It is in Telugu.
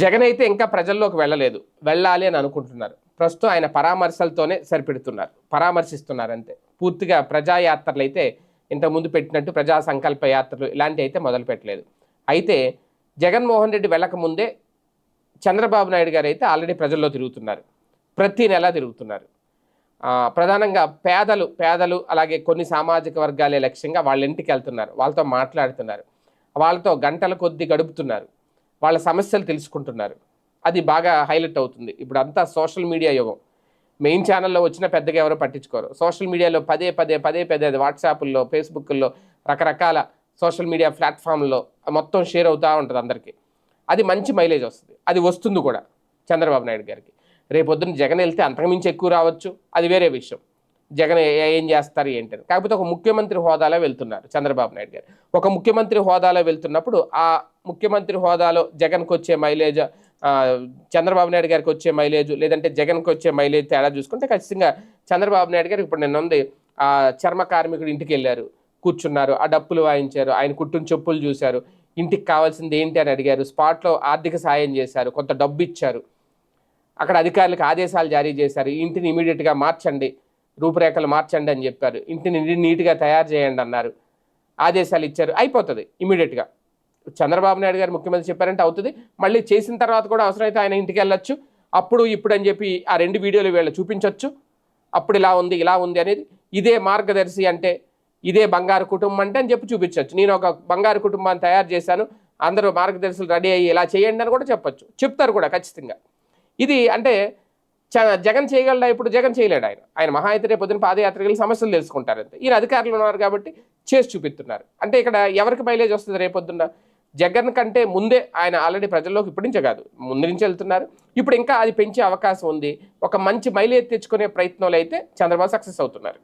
జగన్ అయితే ఇంకా ప్రజల్లోకి వెళ్ళలేదు. వెళ్ళాలి అని అనుకుంటున్నారు. ప్రస్తుతం ఆయన పరామర్శలతోనే సరిపెడుతున్నారు. పరామర్శిస్తున్నారు అంతే. పూర్తిగా ప్రజాయాత్రలు అయితే ఇంతకుముందు పెట్టినట్టు ప్రజా సంకల్ప యాత్రలు ఇలాంటివి అయితే మొదలుపెట్టలేదు. అయితే జగన్మోహన్ రెడ్డి వెళ్ళకముందే చంద్రబాబు నాయుడు గారు అయితే ఆల్రెడీ ప్రజల్లో తిరుగుతున్నారు. ప్రతి నెలా తిరుగుతున్నారు. ప్రధానంగా పేదలు అలాగే కొన్ని సామాజిక వర్గాలే లక్ష్యంగా వాళ్ళ ఇంటికి వెళ్తున్నారు. వాళ్ళతో మాట్లాడుతున్నారు. వాళ్ళతో గంటల కొద్దీ గడుపుతున్నారు. వాళ్ళ సమస్యలు తెలుసుకుంటున్నారు. అది బాగా హైలైట్ అవుతుంది. ఇప్పుడు అంతా సోషల్ మీడియా యుగం. మెయిన్ ఛానల్లో వచ్చిన పెద్దగా ఎవరో పట్టించుకోరు. సోషల్ మీడియాలో పదే అది వాట్సాప్ల్లో, ఫేస్బుక్ల్లో, రకరకాల సోషల్ మీడియా ప్లాట్ఫామ్లో మొత్తం షేర్ అవుతూ ఉంటుంది అందరికీ. అది మంచి మైలేజ్ వస్తుంది. అది వస్తుంది కూడా చంద్రబాబు నాయుడు గారికి. రేపొద్దున జగన్ వెళ్తే అంతకుమించి ఎక్కువ రావచ్చు, అది వేరే విషయం. జగన్ ఏం చేస్తారు ఏంటని. కాకపోతే ఒక ముఖ్యమంత్రి హోదాలో వెళ్తున్నారు చంద్రబాబు నాయుడు గారు. ఒక ముఖ్యమంత్రి హోదాలో వెళ్తున్నప్పుడు ఆ ముఖ్యమంత్రి హోదాలో జగన్కి వచ్చే మైలేజ్, చంద్రబాబు నాయుడు గారికి వచ్చే మైలేజ్, లేదంటే జగన్కి వచ్చే మైలేజ్ తేడా చూసుకుంటే ఖచ్చితంగా చంద్రబాబు నాయుడు గారు ఇప్పుడు నిన్న ఉంది, ఆ చర్మ కార్మికుడు ఇంటికి వెళ్ళారు, కూర్చున్నారు, ఆ డప్పులు వాయించారు, ఆయన కుట్టిన చెప్పులు చూశారు, ఇంటికి కావాల్సింది ఏంటి అని అడిగారు, స్పాట్లో ఆర్థిక సాయం చేశారు, కొంత డబ్బు ఇచ్చారు, అక్కడ అధికారులకు ఆదేశాలు జారీ చేశారు, ఇంటిని ఇమీడియట్గా మార్చండి, రూపురేఖలు మార్చండి అని చెప్పారు, ఇంటిని నీట్గా తయారు చేయండి అన్నారు, ఆదేశాలు ఇచ్చారు, అయిపోతుంది ఇమీడియట్గా. చంద్రబాబు నాయుడు గారు ముఖ్యమంత్రి చెప్పారంటే అవుతుంది. మళ్ళీ చేసిన తర్వాత కూడా అవసరమైతే ఆయన ఇంటికి వెళ్ళొచ్చు. అప్పుడు ఇప్పుడు అని చెప్పి ఆ 2 వీడియోలు వీళ్ళు చూపించవచ్చు. అప్పుడు ఇలా ఉంది ఇలా ఉంది అనేది, ఇదే మార్గదర్శి అంటే, ఇదే బంగారు కుటుంబం అంటే అని చెప్పి చూపించవచ్చు. నేను ఒక బంగారు కుటుంబాన్ని తయారు చేశాను, అందరూ మార్గదర్శులు రెడీ అయ్యి ఇలా చేయండి అని కూడా చెప్పచ్చు, చెప్తారు కూడా ఖచ్చితంగా. ఇది అంటే జగన్ చేయగలడా? ఇప్పుడు జగన్ చేయలేడు. ఆయన మహా అయితే రేపు పొద్దున పాదయాత్రకి సమస్యలు తెలుసుకుంటారు అంతే. ఈయన అధికారులు ఉన్నారు కాబట్టి చేసి చూపిస్తున్నారు. అంటే ఇక్కడ ఎవరికి మైలేజ్ వస్తుంది రేపొద్దున? జగన్ కంటే ముందే ఆయన ఆల్రెడీ ప్రజల్లోకి ఇప్పటి నుంచే కాదు, ముందు నుంచి వెళ్తున్నారు. ఇప్పుడు ఇంకా అది పెంచే అవకాశం ఉంది. ఒక మంచి మైలేజ్ తెచ్చుకునే ప్రయత్నంలో అయితే చంద్రబాబు సక్సెస్ అవుతున్నారు.